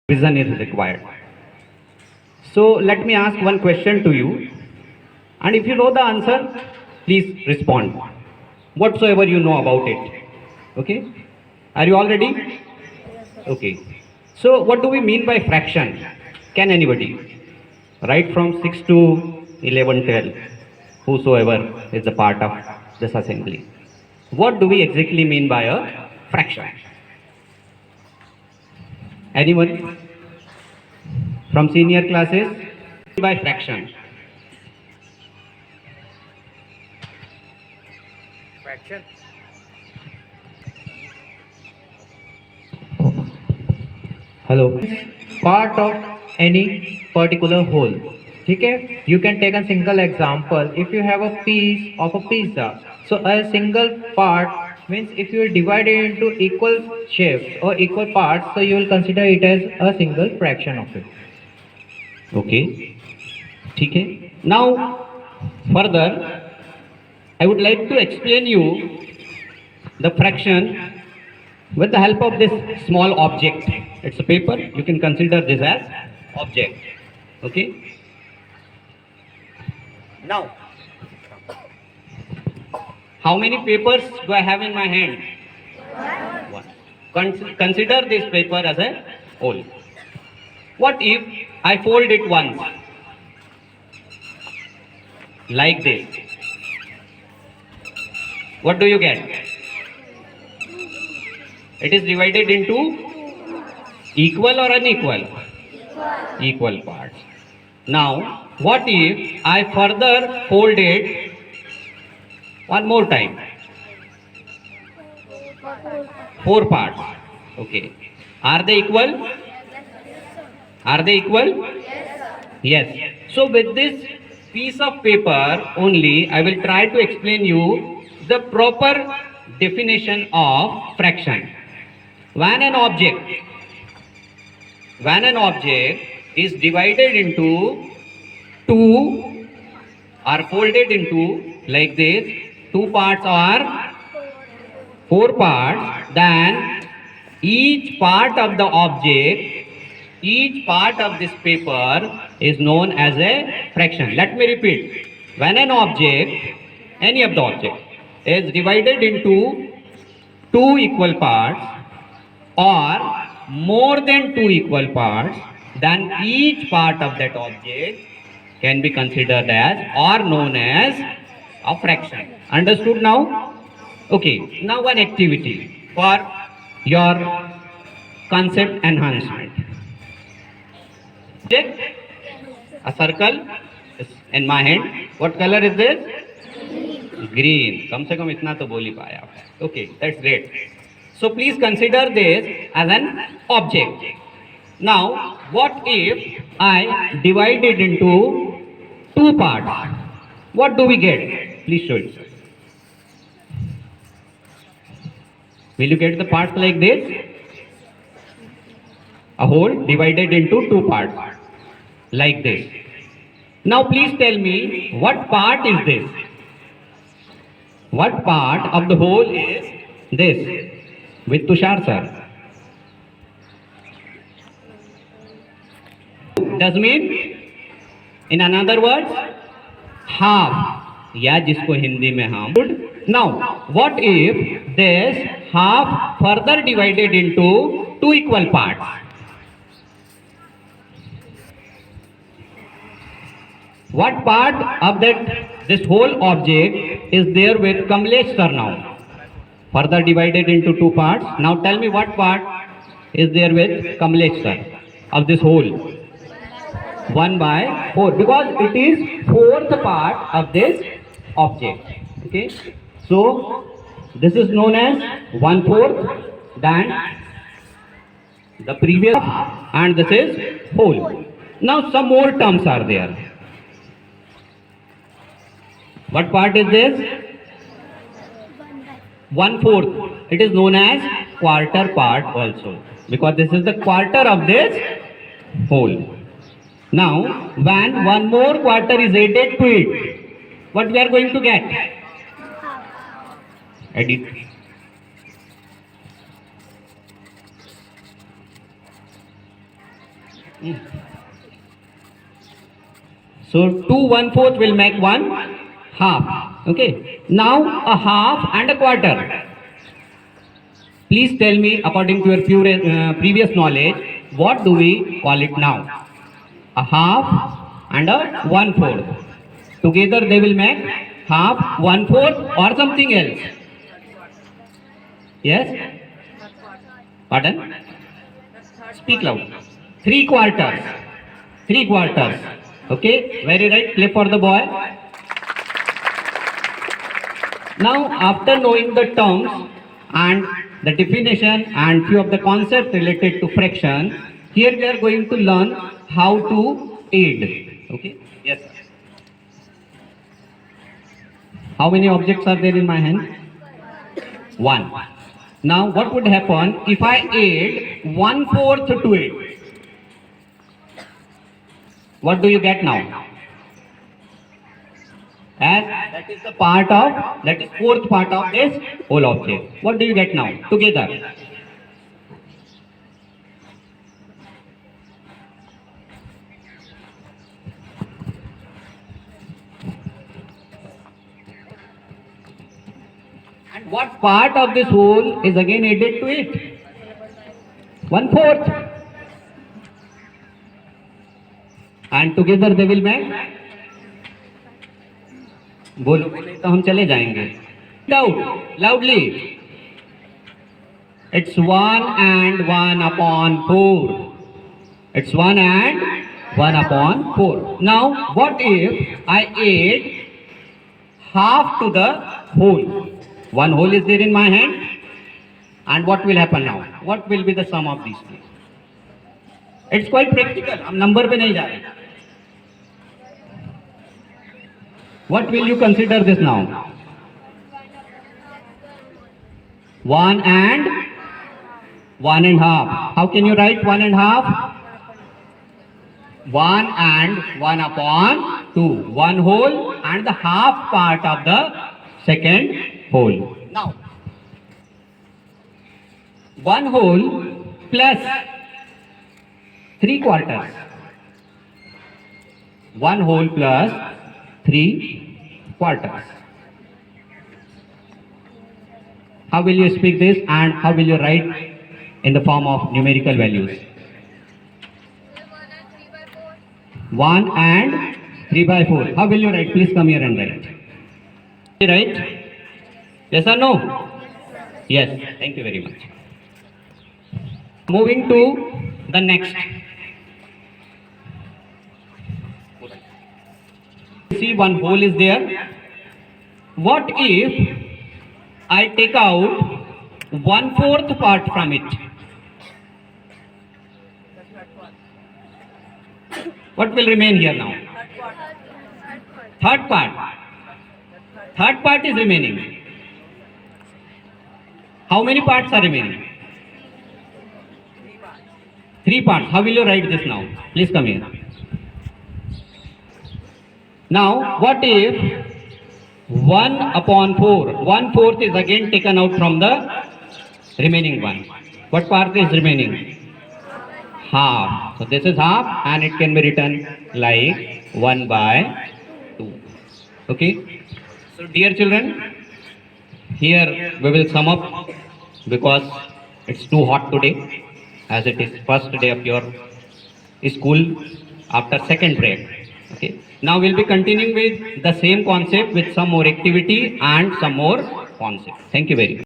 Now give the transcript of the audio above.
revision is required. So let me ask one question to you, and if you know the answer, please respond. Whatsoever you know about it. Okay? Are you all ready? Okay. So what do we mean by fraction? Can anybody? Right from 6 to 11, 12, whosoever is a part of this assembly. What do we exactly mean by a fraction? Anyone from senior classes? By fraction. Fraction. Hello. Part of any particular whole. Okay? You can take a single example. If you have a piece of a pizza, so a single part means if you divide it into equal shapes or equal parts, so you will consider it as a single fraction of it. Okay. Okay. Now, further, I would like to explain you the fraction with the help of this small object. It's a paper. You can consider this as object. Okay. Now, how many papers do I have in my hand? One. Consider this paper as a whole. What if I fold it once? Like this. What do you get? It is divided into equal or unequal? Equal parts. Now, what if I further fold it one more time? Four parts. Okay. Are they equal? Are they equal? Yes. So with this piece of paper only, I will try to explain you the proper definition of fraction. When an object is divided into two or folded into like this, two parts or four parts, then each part of the object, each part of this paper is known as a fraction. Let me repeat. When an object, any of the object, is divided into two equal parts or more than two equal parts, then each part of that object can be considered as or known as a fraction. Understood now? Okay, now one activity for your concept enhancement. Take a circle is in my hand. What color is this? Green. कम से कम इतना तो बोल ही पाया. Okay, that's great. So please consider this as an object. Now, what if I divide it into two parts? What do we get? Please show it. Will you get the parts like this? A whole divided into two parts. Like this. Now please tell me what part is this? What part of the whole is this? With Tushar sir. Does mean, in another words, half. या जिसको हिंदी में हम. Now, what if this half further divided into two equal parts? What part of this whole object is there with Kamlesh sir now? Further divided into two parts. Now tell me what part is there with Kamlesh sir of this whole? 1 by 4, because it is fourth part of this object. Okay. So this is known as 1/4. Then the previous, and this is whole. Now some more terms are there. What part is this? 1/4. It is known as quarter part also, because this is the quarter of this whole. Now, when one more quarter is added to it, what we are going to get? Edit. Mm. So 2 1/4 will make 1 half. Okay. Now a half and a quarter. Please tell me, according to your previous knowledge, what do we call it now? A half and a 1/4. Together they will make half, 1/4 or something else. Yes? Pardon? Speak loud. 3/4. 3/4. Okay, very right. Play for the boy. Now, after knowing the terms and the definition and few of the concepts related to fraction, here we are going to learn how to aid. Okay? Yes. How many objects are there in my hand? One. Now, what would happen if I add 1/4 to it? What do you get now? As that is the part of, that is fourth part of this whole object. What do you get now? Together. And what part of this whole is again added to it? 1/4. And together they will make, बोलो नहीं तो हम चले जाएंगे. Out loudly. It's 1 and 1 upon 4. It's 1 and 1 upon 4. Now what if I add half to the whole? One whole is there in my hand. And what will happen now? What will be the sum of these two? It's quite practical. हम number पे नहीं जा रहे. What will you consider this now? 1 and 1.5. How can you write 1.5? 1 and 1 upon 2. One whole and the half part of the second whole. Now, 1 whole plus 3/4. 1 whole plus 3/4. How will you speak this and how will you write in the form of numerical values? 1 and 3/4. How will you write? Please come here and write. Right? Yes or no? Yes. Thank you very much. Moving to the next. See, one hole is there. What if I take out 1/4 part from it? What will remain here now? Third part. Third part is remaining. How many parts are remaining? 3 parts. How will you write this now? Please come here. Now, what if 1 upon 4, 1/4 is again taken out from the remaining one? What part is remaining? Half. So this is half and it can be written like 1/2. Okay. So dear children, here we will sum up because it's too hot today as it is first day of your school after second break. Okay. Now we'll be continuing with the same concept with some more activity and some more concept. Thank you very much.